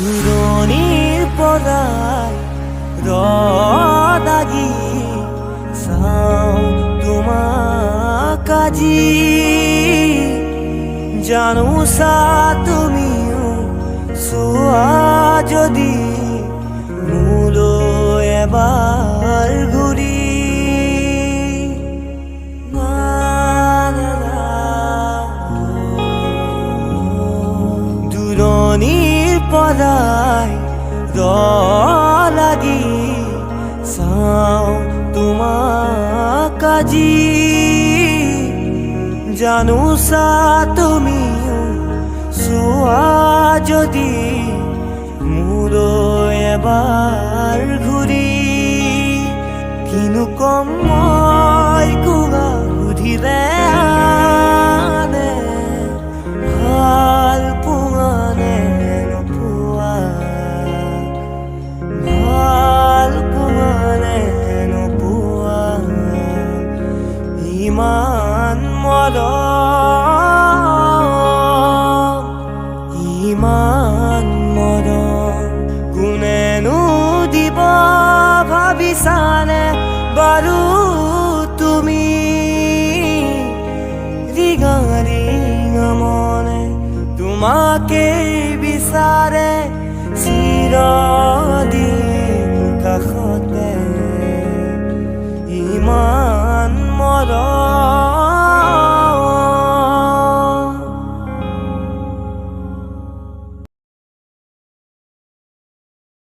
দূৰণিৰ পৰাই ৰদাগি চাওঁ তোমাক আজি জানোচা তুমিও চোৱা যদি মোলৈ এবাৰ ঘূৰি দূৰণিৰ পৰাই লাগি চাওঁ তোমাক আজি জানোচা তুমিও চোৱা যদি মোলৈ এবাৰ ঘূৰি কিনো কম মই কোৱা সুধিলে আনে ভাল পোৱা নে নোপোৱা ভাল পোৱা নে নোপোৱা ইমান মৰম ইমান মৰম কোনেনো দিব ভাবিছানে বাৰু তুমি ৰিঙা ৰিঙা মনে তোমাকে বিচাৰে চিৰ